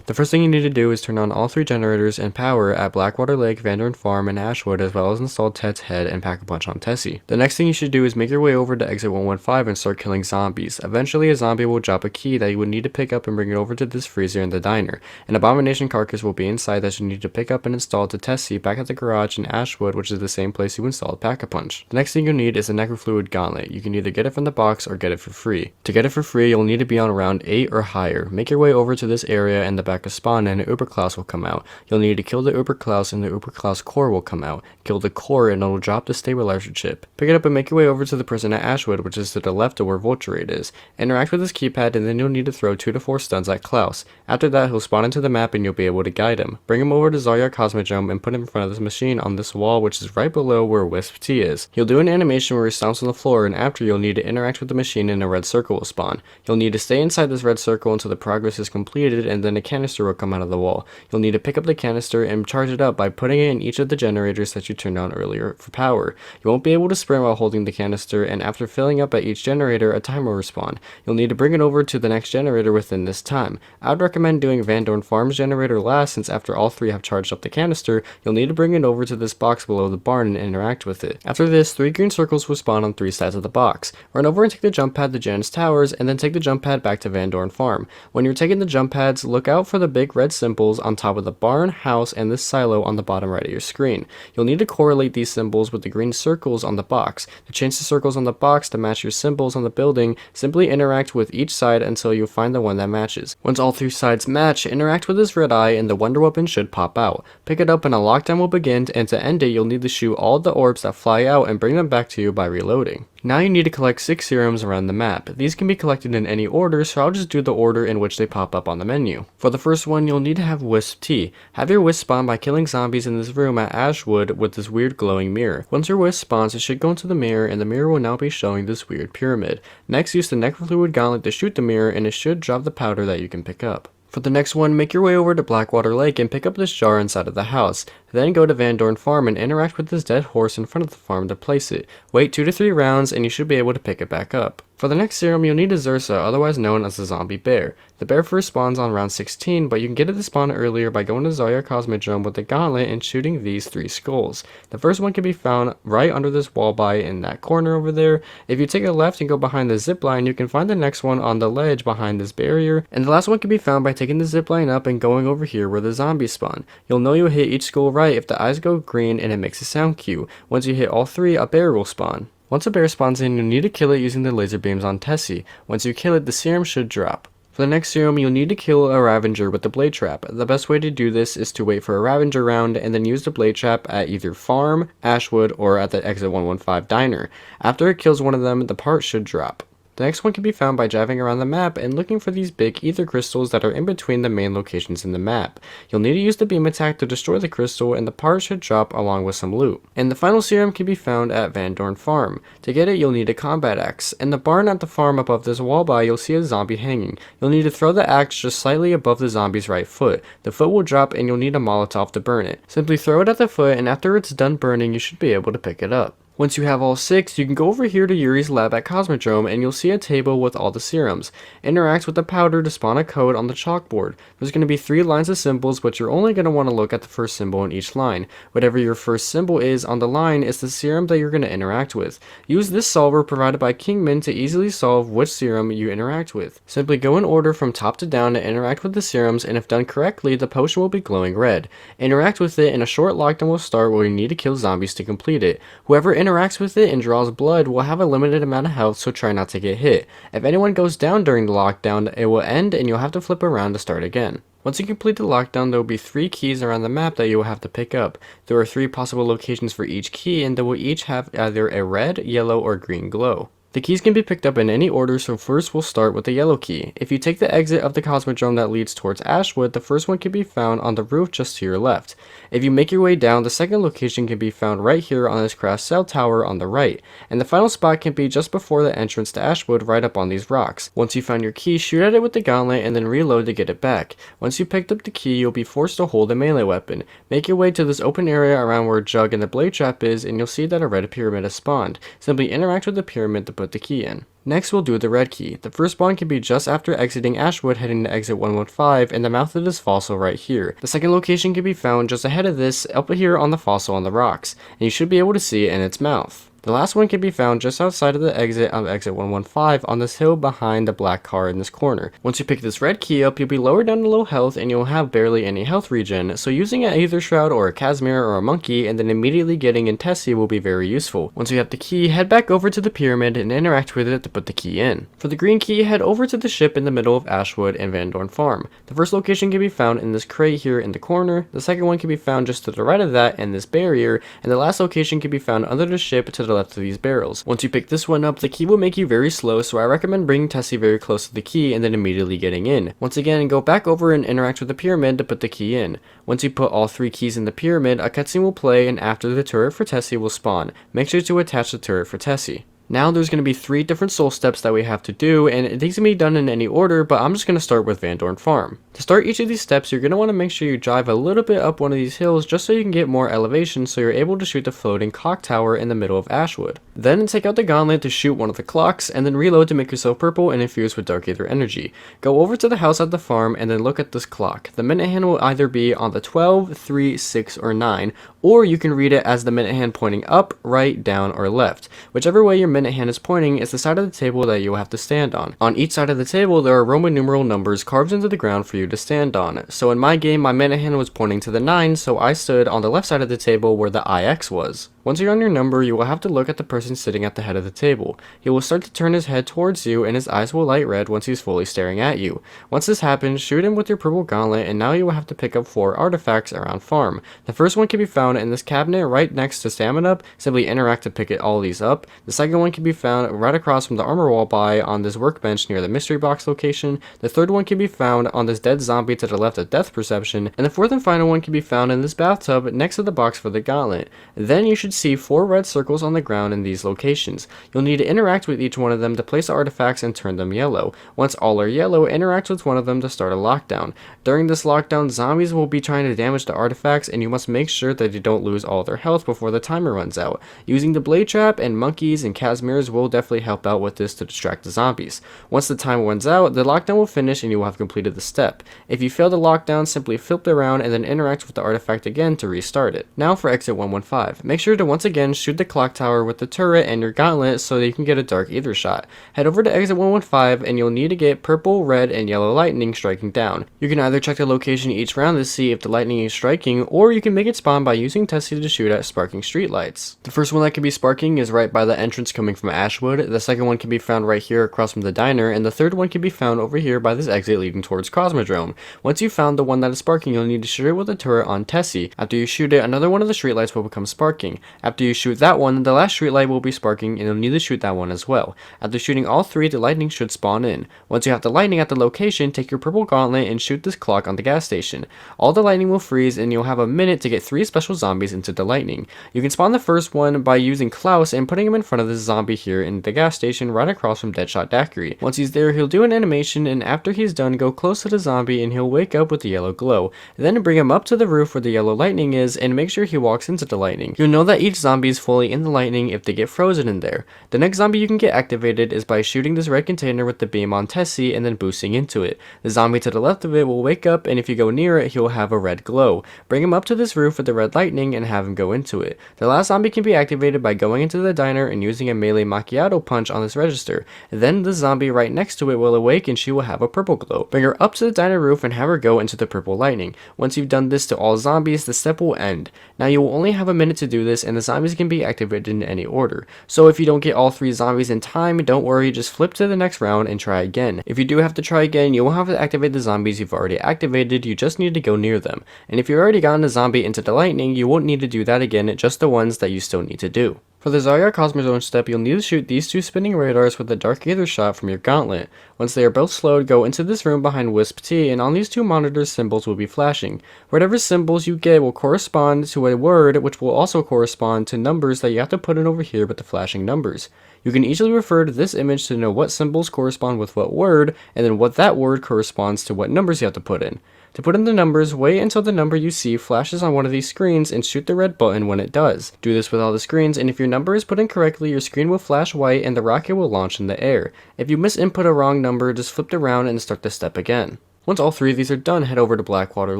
The first thing you need to do is turn on all 3 generators and power at Blackwater Lake, Vandorn Farm, and Ashwood, as well as install Ted's head and pack a punch on Tessie. The next thing you should do is make your way over to exit 115 and start killing zombies. Eventually a zombie will drop a key that you would need to pick up and bring it over to this freezer in the diner. An Abomination carcass will be inside that you need to pick up and install to Tessie back at the garage in Ashwood, which is the same place you installed Pack-a-Punch. The next thing you'll need is a Necrofluid Gauntlet. You can either get it from the box or get it for free. To get it for free, you'll need to be on round 8 or higher. Make your way over to this area in the back of spawn and an Uberklaus will come out. You'll need to kill the Uberklaus and the Uberklaus core will come out. Kill the core and it'll drop the stabilizer chip. Pick it up and make your way over to the prison at Ashwood, which is to the left of where Vulturate is. Interact with his keypad and then you'll need to throw 2 to 4 stuns at Klaus. After that, he'll spawn into the map and you'll be able to guide him. Bring him over to Zarya Cosmodrome and put him in front of this machine on this wall, which is right below where Wisp T is. He'll do an animation where he stomps on the floor, and after you'll need to interact with the machine and a red circle will spawn. You'll need to stay inside this red circle until the progress is completed and then a canister will come out of the wall. You'll need to pick up the canister and charge it up by putting it in each of the generators that you turned on earlier for power. You won't be able to sprint while holding the canister, and after filling up at each generator, a timer will respawn. You'll need to bring it over to the next generator within this time. I would recommend doing Vandorn Farm's generator last, since after all 3 have charged up the canister, you'll need to bring it over to this box below the barn and interact with it. After this, 3 green circles will spawn on 3 sides of the box. Run over and take the jump pad to Jan's Towers, and then take the jump pad back to Vandorn Farm. When you're taking the jump pads, look out for the big red symbols on top of the barn, house, and this silo on the bottom right of your screen. You'll need to correlate these symbols with the green circles on the box. To change the circles on the box to match your symbols on the building, simply interact with each side until you find the one that matches. Once all 3 sides match, interact with this red eye and the wonder weapon should pop out. Pick it up and a lockdown will begin, and to end it you'll need to shoot all the orbs that fly out and bring them back to you by reloading. Now you need to collect 6 serums around the map. These can be collected in any order, so I'll just do the order in which they pop up on the menu. For the first one, you'll need to have Wisp T. Have your Wisp spawn by killing zombies in this room at Ashwood with this weird glowing mirror. Once your Wisp spawns, it should go into the mirror, and the mirror will now be showing this weird pyramid. Next, use the Necrofluid Gauntlet to shoot the mirror, and it should drop the powder that you can pick up. For the next one, make your way over to Blackwater Lake and pick up this jar inside of the house. Then go to Vandorn Farm and interact with this dead horse in front of the farm to place it. Wait 2 to 3 rounds and you should be able to pick it back up. For the next serum, you'll need a Zursa, otherwise known as the zombie bear. The bear first spawns on round 16, but you can get it to spawn earlier by going to Zarya Cosmodrome with the gauntlet and shooting these 3 skulls. The first one can be found right under this wall by in that corner over there. If you take a left and go behind the zipline, you can find the next one on the ledge behind this barrier. And the last one can be found by taking the zipline up and going over here where the zombies spawn. You'll know you'll hit each skull right if the eyes go green and it makes a sound cue. Once you hit all 3, a bear will spawn. Once a bear spawns in, you'll need to kill it using the laser beams on Tessie. Once you kill it, the serum should drop. For the next serum, you'll need to kill a Ravager with the blade trap. The best way to do this is to wait for a Ravager round and then use the blade trap at either Farm, Ashwood, or at the exit 115 diner. After it kills one of them, the part should drop. The next one can be found by driving around the map and looking for these big ether crystals that are in between the main locations in the map. You'll need to use the beam attack to destroy the crystal, and the part should drop along with some loot. And the final serum can be found at Vandorn Farm. To get it, you'll need a combat axe. In the barn at the farm above this wall by, you'll see a zombie hanging. You'll need to throw the axe just slightly above the zombie's right foot. The foot will drop and you'll need a Molotov to burn it. Simply throw it at the foot, and after it's done burning, you should be able to pick it up. Once you have all 6, you can go over here to Yuri's lab at Cosmodrome and you'll see a table with all the serums. Interact with the powder to spawn a code on the chalkboard. There's going to be 3 lines of symbols, but you're only going to want to look at the first symbol in each line. Whatever your first symbol is on the line is the serum that you're going to interact with. Use this solver provided by Kingman to easily solve which serum you interact with. Simply go in order from top to down to interact with the serums, and if done correctly, the potion will be glowing red. Interact with it and a short lockdown will start where you need to kill zombies to complete it. Whoever interacts with it and draws blood will have a limited amount of health, so try not to get hit. If anyone goes down during the lockdown, it will end and you'll have to flip around to start again. Once you complete the lockdown, there will be 3 keys around the map that you will have to pick up. There are 3 possible locations for each key, and they will each have either a red, yellow, or green glow. The keys can be picked up in any order, so first we'll start with the yellow key. If you take the exit of the Cosmodrome that leads towards Ashwood, the first one can be found on the roof just to your left. If you make your way down, the second location can be found right here on this craft cell tower on the right, and the final spot can be just before the entrance to Ashwood right up on these rocks. Once you find your key, shoot at it with the gauntlet and then reload to get it back. Once you picked up the key, you'll be forced to hold a melee weapon. Make your way to this open area around where Jug and the blade trap is, and you'll see that a red pyramid has spawned. Simply interact with the pyramid to put the key in. Next, we'll do the red key. The first spawn can be just after exiting Ashwood heading to exit 115 and the mouth of this fossil right here. The second location can be found just ahead of this, up here on the fossil on the rocks, and you should be able to see it in its mouth. The last one can be found just outside of the exit of exit 115 on this hill behind the black car in this corner. Once you pick this red key up, you'll be lower down to low health and you'll have barely any health regen, so using an Aether Shroud or a Casimir or a Monkey and then immediately getting in Tessie will be very useful. Once you have the key, head back over to the pyramid and interact with it to put the key in. For the green key, head over to the ship in the middle of Ashwood and Vandorn Farm. The first location can be found in this crate here in the corner, the second one can be found just to the right of that in this barrier, and the last location can be found under the ship to the left of these barrels. Once you pick this one up, the key will make you very slow, so I recommend bringing Tessie very close to the key and then immediately getting in. Once again, go back over and interact with the pyramid to put the key in. Once you put all 3 keys in the pyramid, a cutscene will play and after the turret for Tessie will spawn. Make sure to attach the turret for Tessie. Now there's going to be 3 different soul steps that we have to do, and these can be done in any order, but I'm just going to start with Vandorn Farm. To start each of these steps, you're going to want to make sure you drive a little bit up one of these hills just so you can get more elevation so you're able to shoot the floating clock tower in the middle of Ashwood. Then take out the gauntlet to shoot one of the clocks, and then reload to make yourself purple and infuse with Dark Aether energy. Go over to the house at the farm and then look at this clock. The minute hand will either be on the 12, 3, 6, or 9, or you can read it as the minute hand pointing up, right, down, or left. Whichever way your minute hand is pointing is the side of the table that you will have to stand on. On each side of the table there are Roman numeral numbers carved into the ground for you to stand on. So in my game my minute hand was pointing to the 9, so I stood on the left side of the table where the IX was. Once you're on your number, you will have to look at the person sitting at the head of the table. He will start to turn his head towards you and his eyes will light red once he's fully staring at you. Once this happens, shoot him with your purple gauntlet and now you will have to pick up 4 artifacts around farm. The first one can be found in this cabinet right next to Stamina. Simply interact to pick all these up. The second one can be found right across from the armor wall on this workbench near the mystery box location. The third one can be found on this dead zombie to the left of Death Perception. And the fourth and final one can be found in this bathtub next to the box for the gauntlet. Then you should see 4 red circles on the ground in these locations. You'll need to interact with each one of them to place the artifacts and turn them yellow. Once all are yellow, interact with one of them to start a lockdown. During this lockdown, zombies will be trying to damage the artifacts and you must make sure that you don't lose all their health before the timer runs out. Using the blade trap and monkeys and Casimirs will definitely help out with this to distract the zombies. Once the timer runs out, the lockdown will finish and you will have completed the step. If you fail the lockdown, simply flip it around and then interact with the artifact again to restart it. Now for exit 115. Make sure to once again shoot the clock tower with the turret and your gauntlet so that you can get a Dark Aether shot. Head over to exit 115 and you'll need to get purple, red, and yellow lightning striking down. You can either check the location each round to see if the lightning is striking, or you can make it spawn by using Tessie to shoot at sparking streetlights. The first one that can be sparking is right by the entrance coming from Ashwood, the second one can be found right here across from the diner, and the third one can be found over here by this exit leading towards Cosmodrome. Once you've found the one that is sparking, you'll need to shoot it with a turret on Tessie. After you shoot it, another one of the streetlights will become sparking. After you shoot that one, the last streetlight will be sparking and you'll need to shoot that one as well. After shooting all 3, the lightning should spawn in. Once you have the lightning at the location, take your purple gauntlet and shoot this clock on the gas station. All the lightning will freeze and you'll have a minute to get 3 special zombies into the lightning. You can spawn the first one by using Klaus and putting him in front of this zombie here in the gas station right across from Deadshot Daiquiri. Once he's there, he'll do an animation, and after he's done, go close to the zombie and he'll wake up with the yellow glow. Then bring him up to the roof where the yellow lightning is and make sure he walks into the lightning. You'll know that each zombie is fully in the lightning if they get frozen in there. The next zombie you can get activated is by shooting this red container with the beam on Tessie and then boosting into it. The zombie to the left of it will wake up, and if you go near it, he'll have a red glow. Bring him up to this roof with the red lightning and have him go into it. The last zombie can be activated by going into the diner and using a melee macchiato punch on this register. Then the zombie right next to it will awake and she will have a purple glow. Bring her up to the diner roof and have her go into the purple lightning. Once you've done this to all zombies, the step will end. Now you will only have a minute to do this, and the zombies can be activated in any order. So if you don't get all 3 zombies in time, don't worry, just flip to the next round and try again. If you do have to try again, you will have to activate the zombies you've already activated, you just need to go near them. And if you've already gotten a zombie into the lightning, you won't need to do that again, just the ones that you still need to do. For the Zarya Cosmodrome step, you'll need to shoot these 2 spinning radars with the Dark Aether shot from your gauntlet. Once they are both slowed, go into this room behind Wisp T, and on these 2 monitors, symbols will be flashing. Whatever symbols you get will correspond to a word, which will also correspond to numbers that you have to put in over here with the flashing numbers. You can easily refer to this image to know what symbols correspond with what word, and then what that word corresponds to what numbers you have to put in. To put in the numbers, wait until the number you see flashes on one of these screens and shoot the red button when it does. Do this with all the screens, and if your number is put in correctly, your screen will flash white and the rocket will launch in the air. If you misinput a wrong number, just flip it around and start the step again. Once all 3 of these are done, head over to Blackwater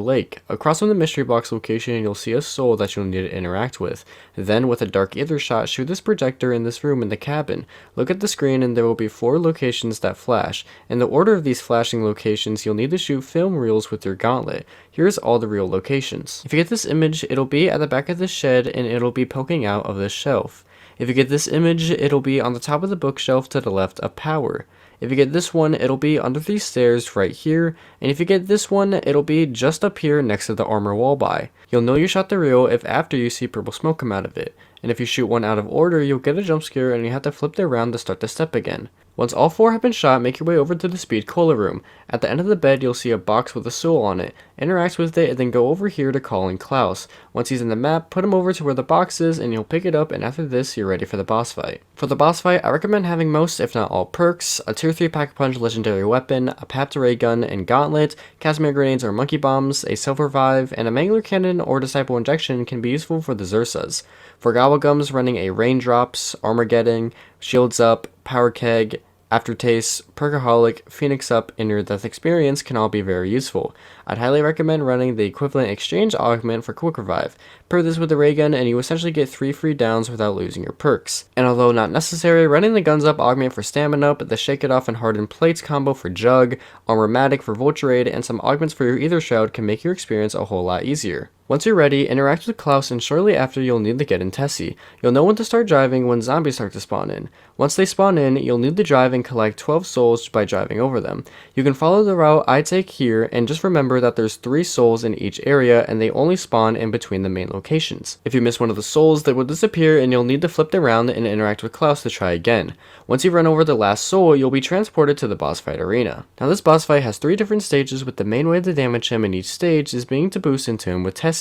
Lake. Across from the mystery box location, you'll see a soul that you'll need to interact with. Then, with a dark ether shot, shoot this projector in this room in the cabin. Look at the screen and there will be 4 locations that flash. In the order of these flashing locations, you'll need to shoot film reels with your gauntlet. Here's all the real locations. If you get this image, it'll be at the back of the shed and it'll be poking out of this shelf. If you get this image, it'll be on the top of the bookshelf to the left of power. If you get this one, it'll be under these stairs right here, and if you get this one, it'll be just up here next to the armor wall by. You'll know you shot the reel if after you see purple smoke come out of it, and if you shoot one out of order, you'll get a jump scare and you have to flip it around to start the step again. Once all 4 have been shot, make your way over to the speed cola room. At the end of the bed, you'll see a box with a soul on it. Interact with it and then go over here to call in Klaus. Once he's in the map, put him over to where the box is and you'll pick it up, and after this, you're ready for the boss fight. For the boss fight, I recommend having most, if not all, perks, a tier 3 pack-a-punch legendary weapon, a papped ray gun and gauntlet, Casimir grenades or monkey bombs, a self-revive, and a mangler cannon or disciple injection can be useful for the Xursas. For gobblegums, running a raindrops, armageddon, shields up, power keg, aftertaste, perkaholic, phoenix up, and near death experience can all be very useful. I'd highly recommend running the equivalent exchange augment for quick revive. Pair this with the ray gun and you essentially get 3 free downs without losing your perks. And although not necessary, running the guns up augment for stamina up, the shake it off and hardened plates combo for jug, armormatic for vulture aid, and some augments for your ether shroud can make your experience a whole lot easier. Once you're ready, interact with Klaus and shortly after you'll need to get in Tessie. You'll know when to start driving when zombies start to spawn in. Once they spawn in, you'll need to drive and collect 12 souls by driving over them. You can follow the route I take here and just remember that there's 3 souls in each area and they only spawn in between the main locations. If you miss one of the souls, they will disappear and you'll need to flip it around and interact with Klaus to try again. Once you run over the last soul, you'll be transported to the boss fight arena. Now this boss fight has 3 different stages, with the main way to damage him in each stage is being to boost into him with Tessie.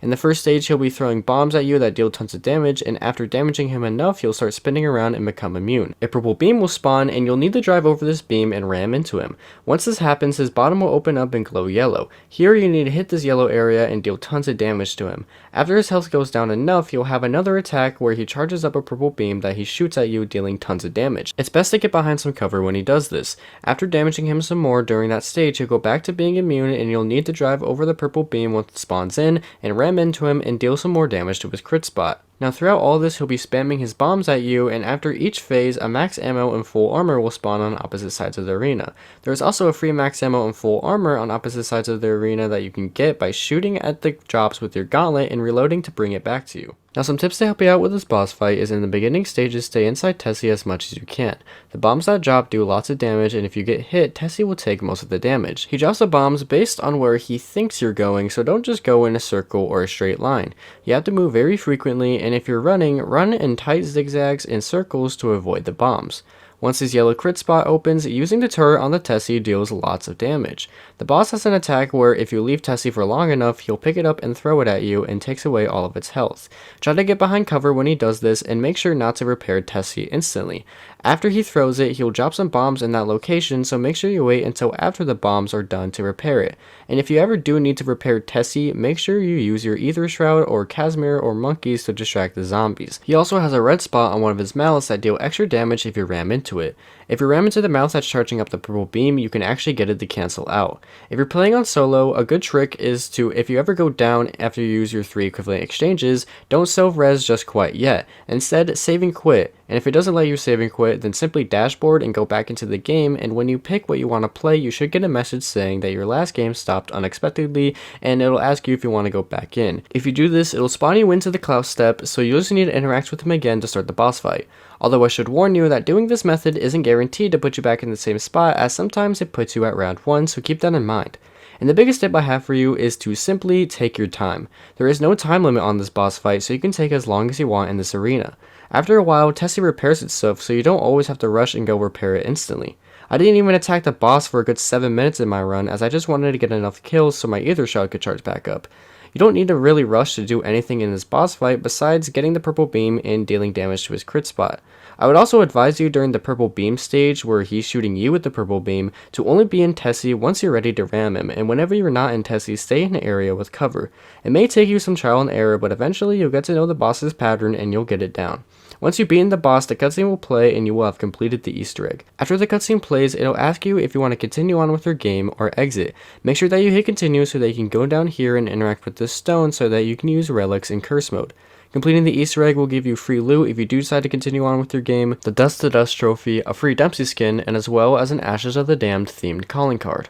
In the first stage, he'll be throwing bombs at you that deal tons of damage, and after damaging him enough, he'll start spinning around and become immune. A purple beam will spawn, and you'll need to drive over this beam and ram into him. Once this happens, his bottom will open up and glow yellow. Here, you need to hit this yellow area and deal tons of damage to him. After his health goes down enough, you'll have another attack where he charges up a purple beam that he shoots at you, dealing tons of damage. It's best to get behind some cover when he does this. After damaging him some more during that stage, he'll go back to being immune, and you'll need to drive over the purple beam once it spawns in, and ram into him and deal some more damage to his crit spot. Now throughout all this, he'll be spamming his bombs at you, and after each phase, a max ammo and full armor will spawn on opposite sides of the arena. There is also a free max ammo and full armor on opposite sides of the arena that you can get by shooting at the drops with your gauntlet and reloading to bring it back to you. Now some tips to help you out with this boss fight is in the beginning stages, stay inside Tessie as much as you can. The bombs that drop do lots of damage, and if you get hit, Tessie will take most of the damage. He drops the bombs based on where he thinks you're going, so don't just go in a circle or a straight line. You have to move very frequently, and if you're running, run in tight zigzags and circles to avoid the bombs. Once his yellow crit spot opens, using the turret on the Tessie deals lots of damage. The boss has an attack where if you leave Tessie for long enough, he'll pick it up and throw it at you and takes away all of its health. Try to get behind cover when he does this and make sure not to repair Tessie instantly. After he throws it, he'll drop some bombs in that location, so make sure you wait until after the bombs are done to repair it. And if you ever do need to repair Tessie, make sure you use your Ether Shroud or Casimir or monkeys to distract the zombies. He also has a red spot on one of his mouths that deal extra damage if you ram into it. If you ram into the mouth that's charging up the purple beam, you can actually get it to cancel out. If you're playing on solo, a good trick is to, if you ever go down after you use your 3 equivalent exchanges, don't self-res just quite yet. Instead, save and quit. And if it doesn't let you save and quit, then simply dashboard and go back into the game, and when you pick what you want to play, you should get a message saying that your last game stopped unexpectedly, and it'll ask you if you want to go back in. If you do this, it'll spawn you into the Klaus step, so you just need to interact with him again to start the boss fight. Although I should warn you that doing this method isn't guaranteed to put you back in the same spot, as sometimes it puts you at round 1, so keep that in mind. And the biggest tip I have for you is to simply take your time. There is no time limit on this boss fight, so you can take as long as you want in this arena. After a while, Tessie repairs itself, so you don't always have to rush and go repair it instantly. I didn't even attack the boss for a good 7 minutes in my run, as I just wanted to get enough kills so my Ether Shroud could charge back up. You don't need to really rush to do anything in this boss fight besides getting the purple beam and dealing damage to his crit spot. I would also advise you during the purple beam stage where he's shooting you with the purple beam to only be in Tessie once you're ready to ram him, and whenever you're not in Tessie, stay in an area with cover. It may take you some trial and error, but eventually you'll get to know the boss's pattern and you'll get it down. Once you've beaten the boss, the cutscene will play and you will have completed the Easter egg. After the cutscene plays, it'll ask you if you want to continue on with your game or exit. Make sure that you hit continue so that you can go down here and interact with this stone so that you can use relics in curse mode. Completing the Easter egg will give you free loot if you do decide to continue on with your game, the Dust to Dust trophy, a free Dempsey skin, and as well as an Ashes of the Damned themed calling card.